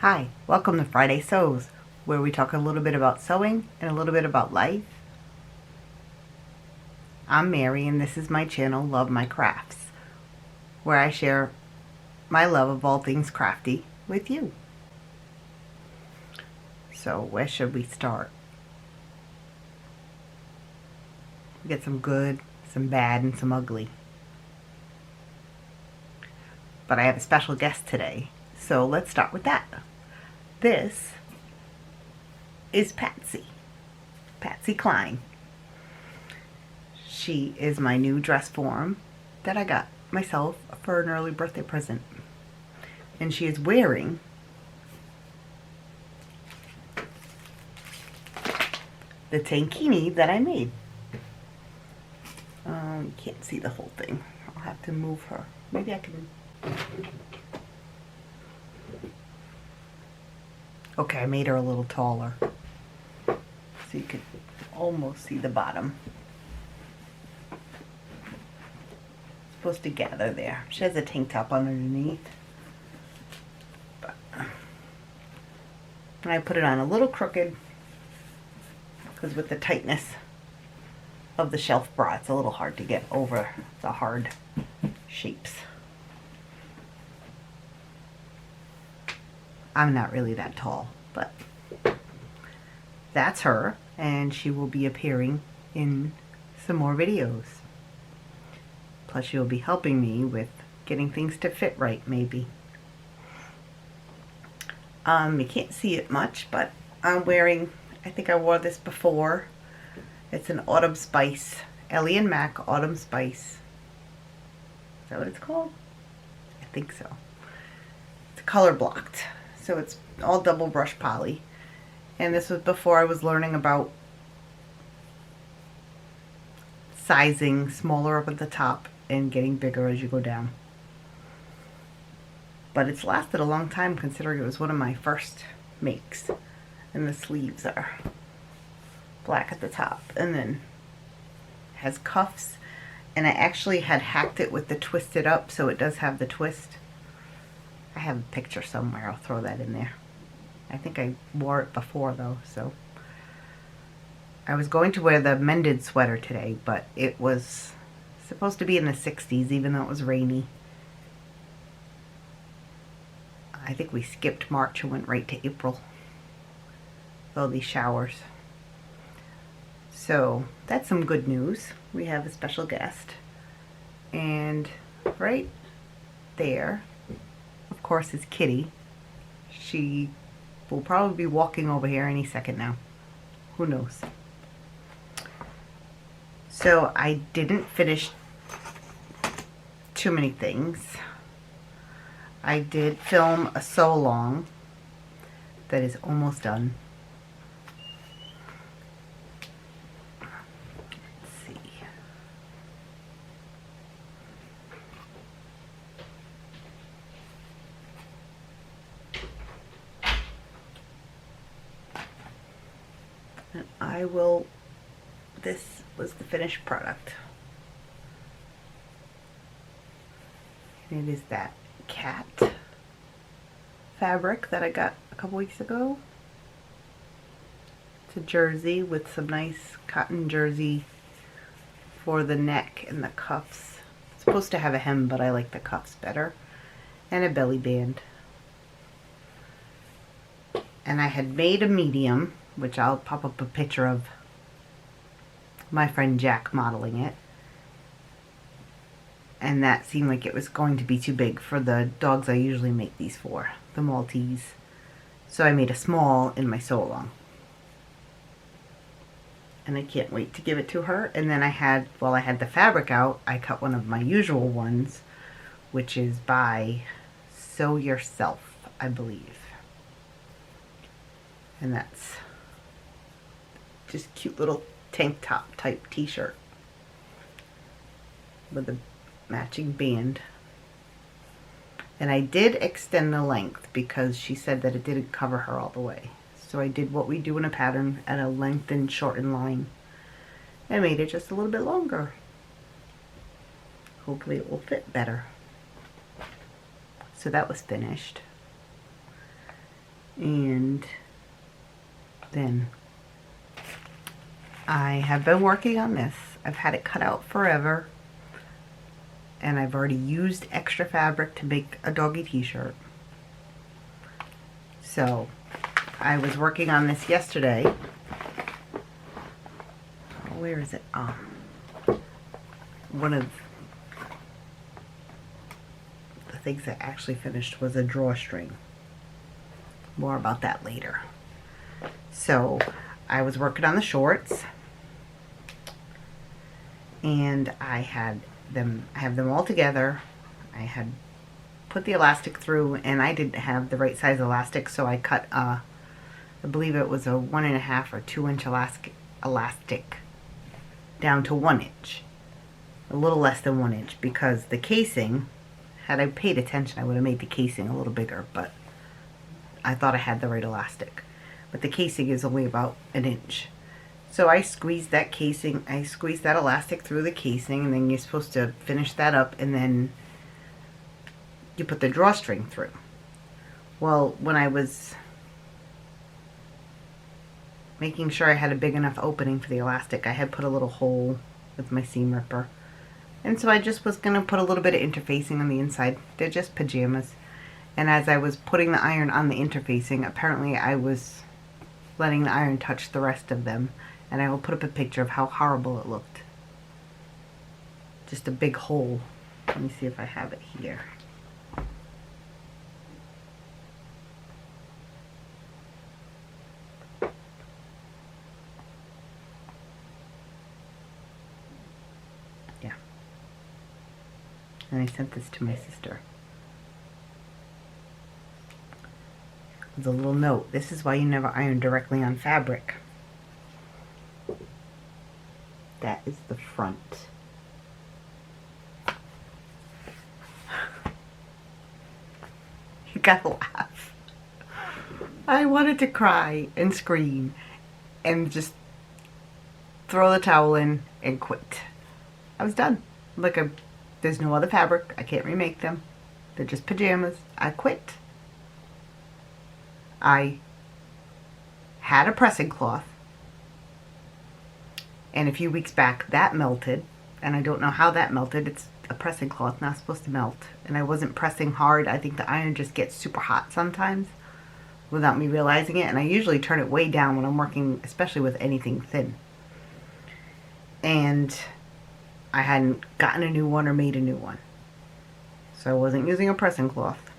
Hi, welcome to Friday Sews, where we talk a little bit about sewing and a little bit about life. I'm Mary and this is my channel, Love My Crafts, where I share my love of all things crafty with you. So where should we start? We get some good, some bad, and some ugly. But I have a special guest today, so let's start with that. This is Patsy Cline. She is my new dress form that I got myself for an early birthday present. And she is wearing the tankini that I made. You can't see the whole thing. I'll have to move her. Maybe I can. Okay, I made her a little taller so you could almost see the bottom. Supposed to gather there. She has a tank top underneath. And I put it on a little crooked because with the tightness of the shelf bra, it's a little hard to get over the hard shapes. I'm not really that tall, but that's her, and she will be appearing in some more videos. Plus she'll be helping me with getting things to fit right, maybe. You can't see it much, but I'm wearing, I think I wore this before. It's an Autumn Spice, Ellie and Mac Autumn Spice. Is that what it's called? I think so. It's color blocked, so it's all double brush poly. And this was before I was learning about sizing smaller up at the top and getting bigger as you go down. But it's lasted a long time considering it was one of my first makes. And the sleeves are black at the top and then has cuffs. And I actually had hacked it with the twisted up, so it does have the twist. I have a picture somewhere, I'll throw that in there. I think I wore it before though, so. I was going to wear the mended sweater today, but it was supposed to be in the 60s even though it was rainy. I think we skipped March and went right to April. All these showers. So that's some good news. We have a special guest. And right there, of course, is Kitty. She will probably be walking over here any second now. Who knows? So I didn't finish too many things. I did film a sew along that is almost done. Let's see. And I will, this was the finished product. And it is that cat fabric that I got a couple weeks ago. It's a jersey with some nice cotton jersey for the neck and the cuffs. It's supposed to have a hem, but I like the cuffs better. And a belly band. And I had made a medium, which I'll pop up a picture of my friend Jack modeling it. And that seemed like it was going to be too big for the dogs I usually make these for, the Maltese. So I made a small in my sew along. And I can't wait to give it to her. And then I had, while I had the fabric out, I cut one of my usual ones, which is by Sew Yourself, I believe. And that's just cute little tank top type t-shirt with a matching band. And I did extend the length because she said that it didn't cover her all the way. So I did what we do in a pattern at a lengthened, shortened line. I made it just a little bit longer. Hopefully it will fit better. So that was finished. And then I have been working on this. I've had it cut out forever, and I've already used extra fabric to make a doggy t-shirt. So I was working on this yesterday. Where is it? One of the things I actually finished was a drawstring. More about that later. So I was working on the shorts, and I have them all together. I had put the elastic through, and I didn't have the right size elastic, so I cut I believe it was a 1.5 or 2 inch elastic down to 1 inch, a little less than 1 inch, because the casing, had I paid attention, I would have made the casing a little bigger, but I thought I had the right elastic. But the casing is only about 1 inch. So I squeezed that casing, I squeezed that elastic through the casing, and then you're supposed to finish that up, and then you put the drawstring through. Well, when I was making sure I had a big enough opening for the elastic, I had put a little hole with my seam ripper. And so I just was going to put a little bit of interfacing on the inside. They're just pajamas. And as I was putting the iron on the interfacing, apparently I was letting the iron touch the rest of them. And I will put up a picture of how horrible it looked. Just a big hole. Let me see if I have it here. Yeah. And I sent this to my sister. With a little note. This is why you never iron directly on fabric. That is the front. You gotta laugh. I wanted to cry and scream and just throw the towel in and quit. I was done. Like, there's no other fabric. I can't remake them. They're just pajamas. I quit. I had a pressing cloth, and a few weeks back that melted, and I don't know how that melted. It's a pressing cloth, not supposed to melt, and I wasn't pressing hard. I think the iron just gets super hot sometimes without me realizing it, and I usually turn it way down when I'm working, especially with anything thin. And I hadn't gotten a new one or made a new one, so I wasn't using a pressing cloth.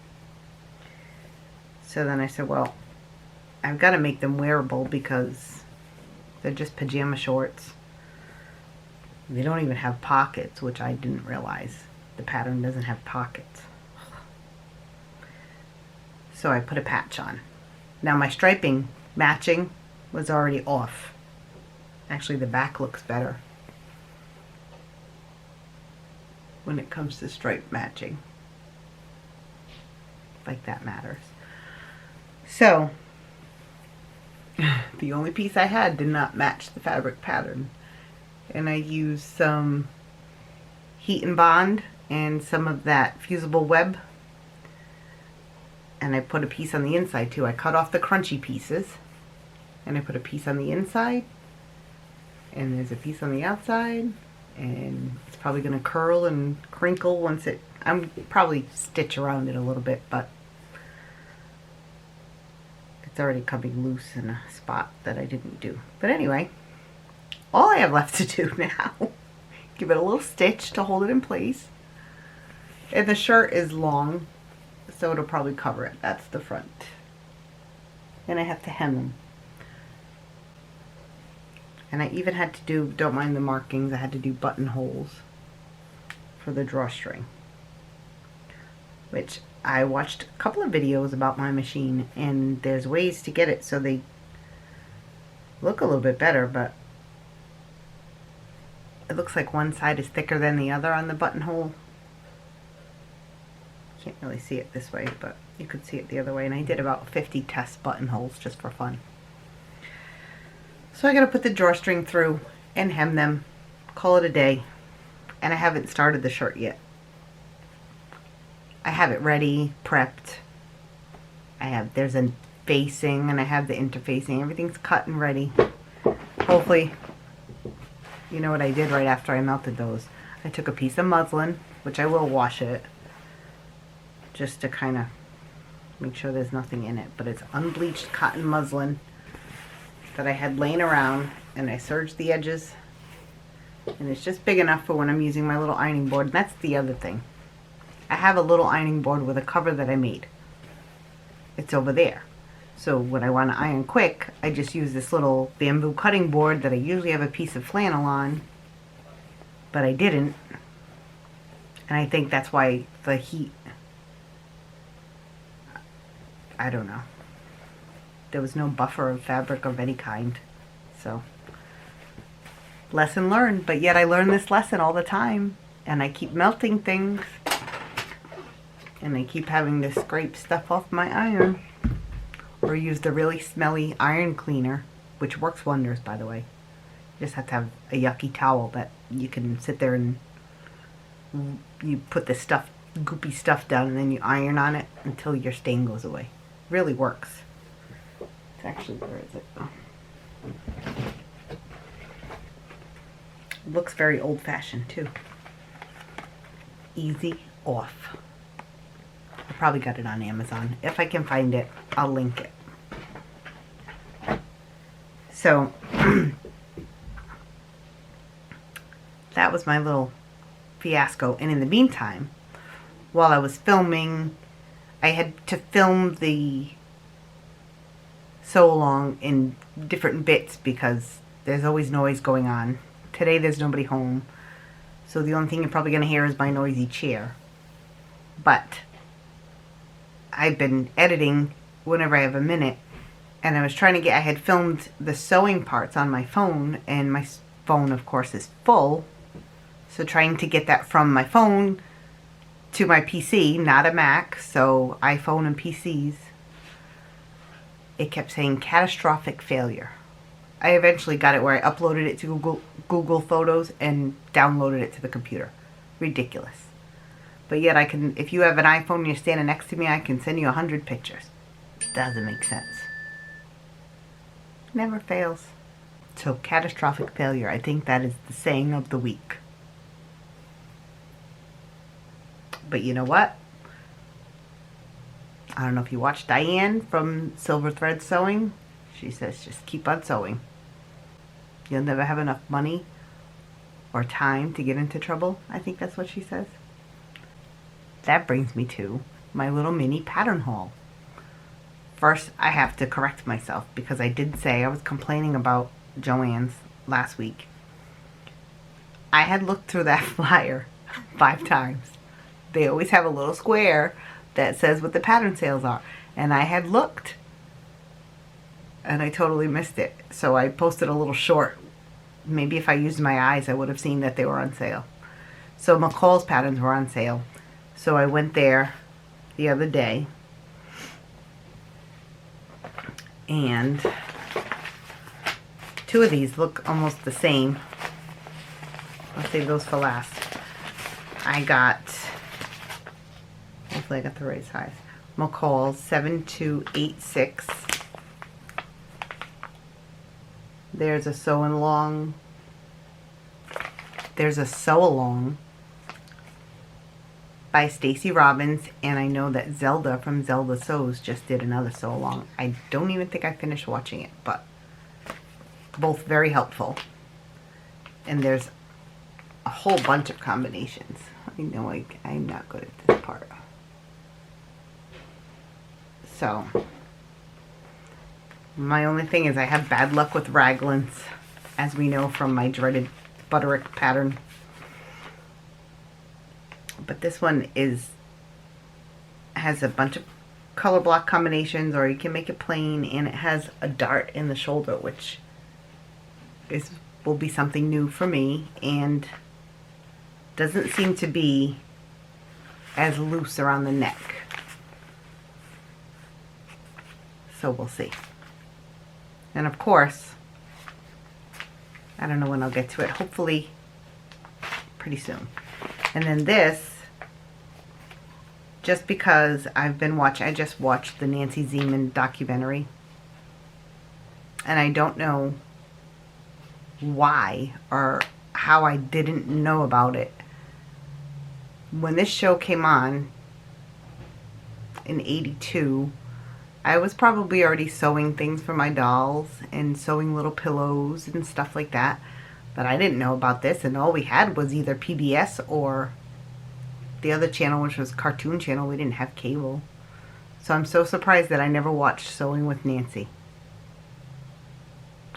So then I said, well, I've got to make them wearable because they're just pajama shorts. They don't even have pockets, which I didn't realize. The pattern doesn't have pockets. So I put a patch on. Now my striping matching was already off. Actually, the back looks better when it comes to stripe matching. Like that matters. So, the only piece I had did not match the fabric pattern. And I used some heat and bond and some of that fusible web. And I put a piece on the inside too. I cut off the crunchy pieces. And I put a piece on the inside. And there's a piece on the outside. And it's probably going to curl and crinkle once it... I'm probably stitch around it a little bit, but... it's already coming loose in a spot that I didn't do. But anyway, all I have left to do now, give it a little stitch to hold it in place. And the shirt is long, so it'll probably cover it. That's the front. And I have to hem them. And I even had to do, don't mind the markings, I had to do buttonholes for the drawstring. Which I watched a couple of videos about my machine, and there's ways to get it so they look a little bit better, but it looks like one side is thicker than the other on the buttonhole. Can't really see it this way, but you could see it the other way, and I did about 50 test buttonholes just for fun. So I gotta put the drawstring through and hem them, call it a day, and I haven't started the shirt yet. I have it ready, prepped. There's a facing and I have the interfacing. Everything's cut and ready. Hopefully, you know what I did right after I melted those? I took a piece of muslin, which I will wash it, just to kind of make sure there's nothing in it. But it's unbleached cotton muslin that I had laying around, and I serged the edges. And it's just big enough for when I'm using my little ironing board. And that's the other thing. I have a little ironing board with a cover that I made. It's over there. So when I want to iron quick, I just use this little bamboo cutting board that I usually have a piece of flannel on. But I didn't. And I think that's why the heat, I don't know. There was no buffer of fabric of any kind. So, lesson learned. But yet I learn this lesson all the time. And I keep melting things. And I keep having to scrape stuff off my iron. Or use the really smelly iron cleaner. Which works wonders, by the way. You just have to have a yucky towel that you can sit there and you put the stuff, goopy stuff down, and then you iron on it until your stain goes away. Really works. It's actually, where is it? Oh. It looks very old-fashioned too. Easy off. I probably got it on Amazon. If I can find it, I'll link it. So that was my little fiasco. And in the meantime, while I was filming, I had to film the sew along in different bits because there's always noise going on. Today there's nobody home, so the only thing you're probably going to hear is my noisy chair. But I've been editing whenever I have a minute, and I was trying to get, I had filmed the sewing parts on my phone, and my phone of course is full, so trying to get that from my phone to my PC, not a Mac, so iPhone and PCs, it kept saying catastrophic failure. I eventually got it where I uploaded it to Google Photos and downloaded it to the computer. Ridiculous. But yet I can, if you have an iPhone and you're standing next to me, I can send you 100 pictures. Doesn't make sense. Never fails. So catastrophic failure, I think that is the saying of the week. But you know what? I don't know if you watched Diann from Silver Thread Sewing. She says just keep on sewing. You'll never have enough money or time to get into trouble. I think that's what she says. That brings me to my little mini pattern haul. First, I have to correct myself because I did say I was complaining about Joann's last week. I had looked through that flyer 5 times. They always have a little square that says what the pattern sales are. And I had looked and I totally missed it. So I posted a little short. Maybe if I used my eyes, I would have seen that they were on sale. So McCall's patterns were on sale. So I went there the other day. And 2 of these look almost the same. I'll save those for last. I got, hopefully I got the right size, McCall 7286. There's a sew along. There's a sew along by Stacy Robbin, and I know that Zelda from Zelda Sews just did another sew along. I don't even think I finished watching it, but both very helpful. And there's a whole bunch of combinations. I know I'm not good at this part. So my only thing is I have bad luck with raglans, as we know from my dreaded Butterick pattern. But this one has a bunch of color block combinations, or you can make it plain, and it has a dart in the shoulder, which will be something new for me, and doesn't seem to be as loose around the neck. So we'll see. And of course, I don't know when I'll get to it. Hopefully pretty soon. And then this just because I just watched the Nancy Zeman documentary, and I don't know why or how I didn't know about it. When this show came on in '82, I was probably already sewing things for my dolls and sewing little pillows and stuff like that, but I didn't know about this, and all we had was either PBS or the other channel, which was Cartoon Channel. We didn't have cable. So I'm so surprised that I never watched Sewing with Nancy.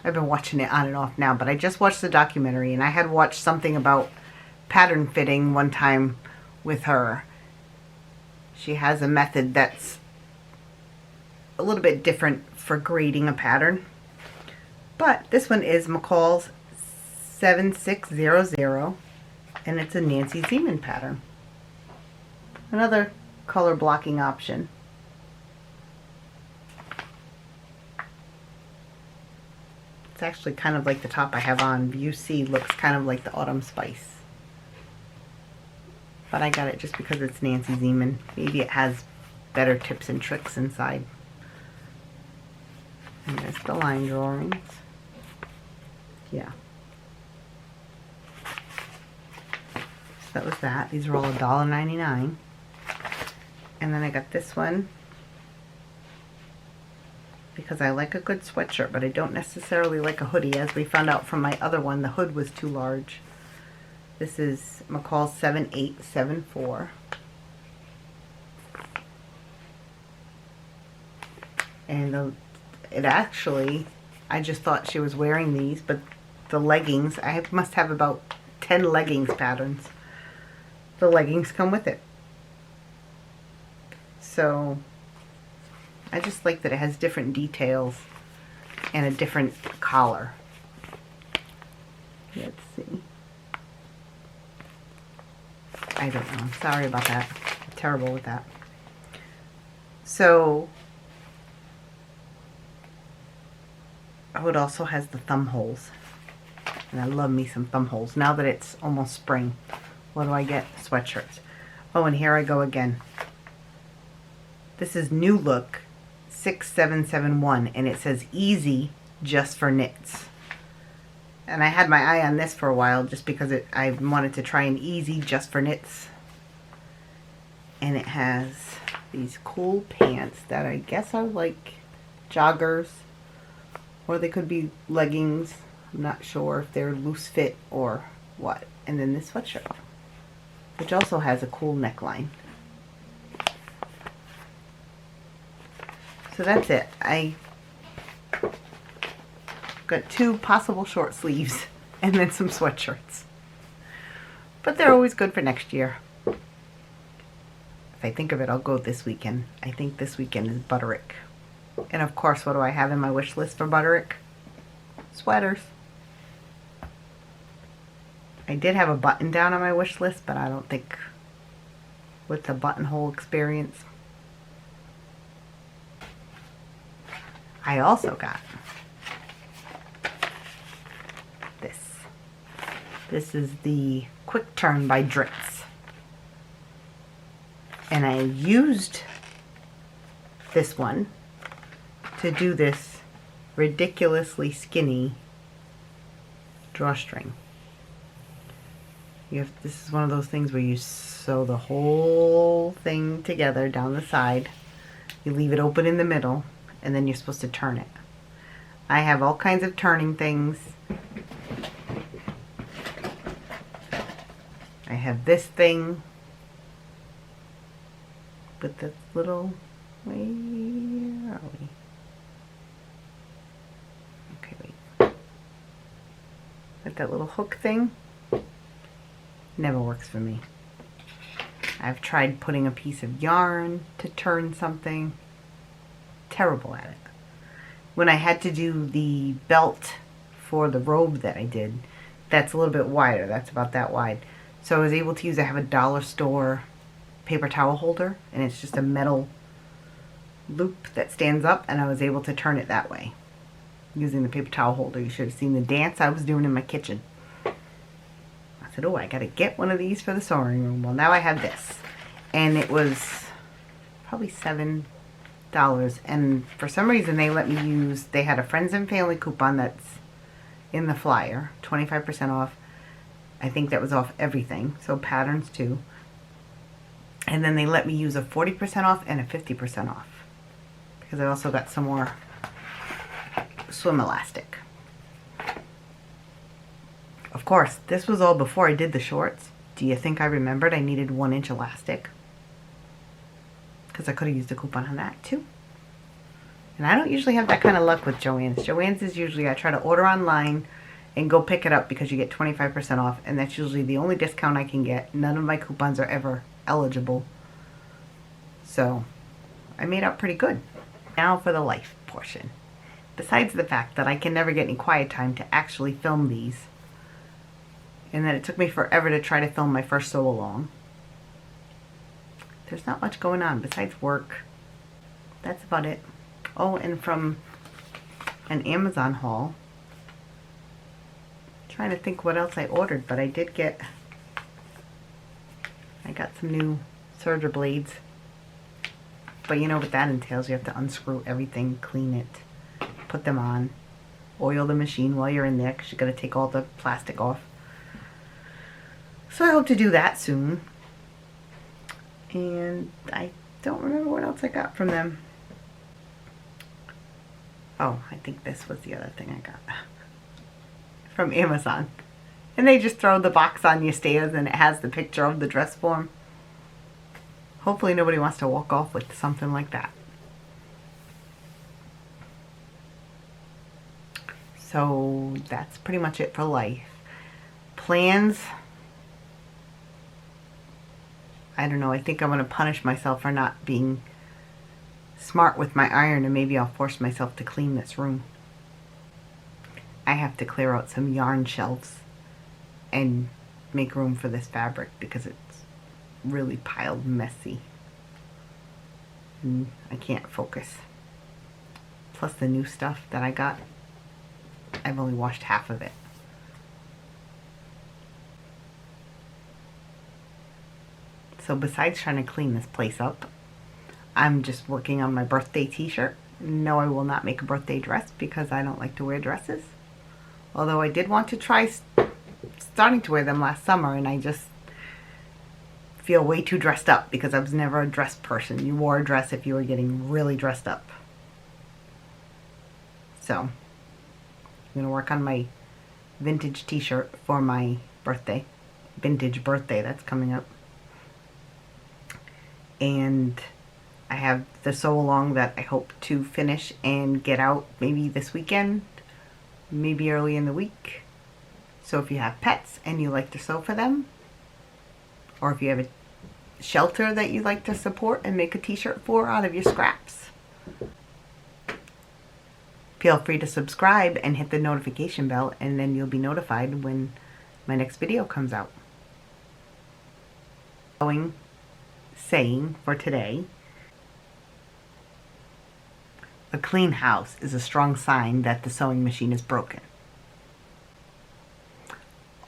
I've been watching it on and off now, but I just watched the documentary, and I had watched something about pattern fitting one time with her. She has a method that's a little bit different for grading a pattern. But this one is McCall's 7600, and it's a Nancy Zeman pattern. Another color blocking option. It's actually kind of like the top I have on. You see, looks kind of like the Autumn Spice. But I got it just because it's Nancy Zeman. Maybe it has better tips and tricks inside. And there's the line drawings. Yeah. So that was that. These are all $1.99. And then I got this one because I like a good sweatshirt, but I don't necessarily like a hoodie. As we found out from my other one, the hood was too large. This is McCall 7874. And it actually, I just thought she was wearing these, but the leggings, must have about 10 leggings patterns. The leggings come with it. So I just like that it has different details and a different collar. Let's see. I don't know. Sorry about that. I'm terrible with that. So, oh, it also has the thumb holes. And I love me some thumb holes. Now that it's almost spring, what do I get? Sweatshirts. Oh, and here I go again. This is New Look 6771, and it says easy just for knits. And I had my eye on this for a while just because I wanted to try an easy just for knits. And it has these cool pants that I guess are like joggers, or they could be leggings. I'm not sure if they're loose fit or what. And then this sweatshirt, which also has a cool neckline. So that's it. I got 2 possible short sleeves and then some sweatshirts. But they're always good for next year. If I think of it, I'll go this weekend. I think this weekend is Butterick. And of course, what do I have in my wish list for Butterick? Sweaters. I did have a button down on my wish list, but I don't think with the buttonhole experience. I also got this. This is the Quick Turn by Dritz. And I used this one to do this ridiculously skinny drawstring. This is one of those things where you sew the whole thing together down the side. You leave it open in the middle, and then you're supposed to turn it. I have all kinds of turning things. I have this thing with the little, where are we? Okay, wait. With that little hook thing. Never works for me. I've tried putting a piece of yarn to turn something. Terrible at it. When I had to do the belt for the robe that I did, that's a little bit wider. That's about that wide. So I was able to use, I have a dollar store paper towel holder, and it's just a metal loop that stands up, and I was able to turn it that way using the paper towel holder. You should have seen the dance I was doing in my kitchen. I said, oh, I gotta get one of these for the sewing room. Well, now I have this. And it was probably $7. And for some reason they let me use, they had a friends and family coupon that's in the flyer, 25% off. I think that was off everything, so patterns too. And then they let me use a 40% off and a 50% off, because I also got some more swim elastic. Of course, this was all before I did the shorts. Do you think I remembered I needed 1-inch elastic? Because I could have used a coupon on that too. And I don't usually have that kind of luck with Joann's. Joann's is usually I try to order online and go pick it up because you get 25% off, and that's usually the only discount I can get. None of my coupons are ever eligible. So I made out pretty good. Now for the life portion. Besides the fact that I can never get any quiet time to actually film these, and that it took me forever to try to film my first sew along, there's not much going on besides work. That's about it. Oh, and from an Amazon haul, trying to think what else I ordered, but I got some new Serger Blades. But you know what that entails. You have to unscrew everything, clean it, put them on, oil the machine while you're in there because you got to take all the plastic off. So I hope to do that soon. And I don't remember what else I got from them. Oh, I think this was the other thing I got from Amazon. And they just throw the box on your stairs and it has the picture of the dress form. Hopefully nobody wants to walk off with something like that. So that's pretty much it for life. Plans. I don't know. I think I'm going to punish myself for not being smart with my iron, and maybe I'll force myself to clean this room. I have to clear out some yarn shelves and make room for this fabric because it's really piled messy. And I can't focus. Plus the new stuff that I got, I've only washed half of it. So besides trying to clean this place up, I'm just working on my birthday t-shirt. No, I will not make a birthday dress because I don't like to wear dresses. Although I did want to try starting to wear them last summer, and I just feel way too dressed up because I was never a dress person. You wore a dress if you were getting really dressed up. So I'm going to work on my vintage t-shirt for my birthday. Vintage birthday, that's coming up. And I have the sew along that I hope to finish and get out maybe this weekend, maybe early in the week. So if you have pets and you like to sew for them, or if you have a shelter that you like to support and make a t-shirt for out of your scraps, feel free to subscribe and hit the notification bell, and then you'll be notified when my next video comes out. Saying for today: a clean house is a strong sign that the sewing machine is broken.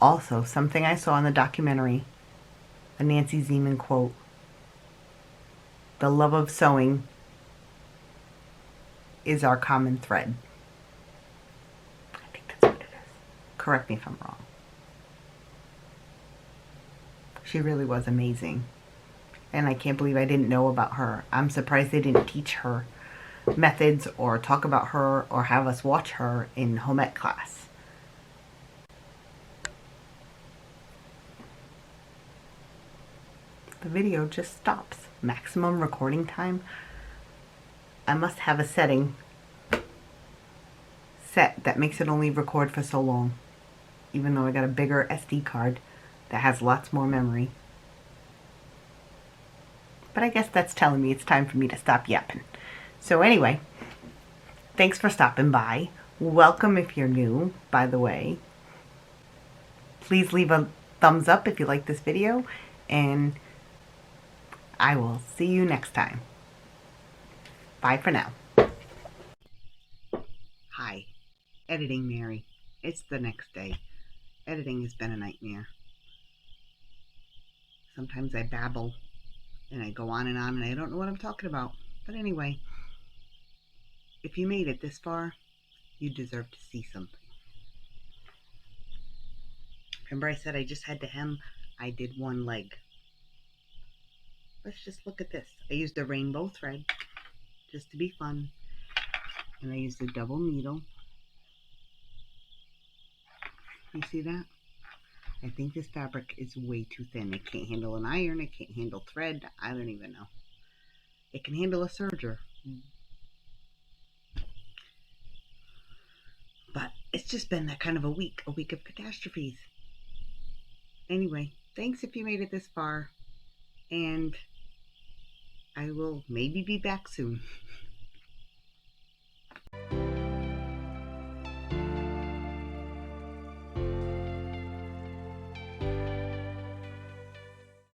Also, something I saw in the documentary, a Nancy Zeman quote: the love of sewing is our common thread. I think that's what it is. Correct me if I'm wrong. She really was amazing. And I can't believe I didn't know about her. I'm surprised they didn't teach her methods or talk about her or have us watch her in home ec class. The video just stops. Maximum recording time. I must have a setting set that makes it only record for so long. Even though I got a bigger SD card that has lots more memory. But I guess that's telling me it's time for me to stop yapping. So anyway, thanks for stopping by. Welcome if you're new, by the way. Please leave a thumbs up if you like this video, and I will see you next time. Bye for now. Hi, Editing Mary. It's the next day. Editing has been a nightmare. Sometimes I babble And I go on, and I don't know what I'm talking about. But anyway, if you made it this far, you deserve to see something. Remember I said I just had to hem? I did one leg. Let's just look at this. I used a rainbow thread just to be fun. And I used a double needle. You see that? I think this fabric is way too thin. It can't handle an iron. It can't handle thread. I don't even know. It can handle a serger. But it's just been that kind of a week of catastrophes. Anyway, thanks if you made it this far. And I will maybe be back soon.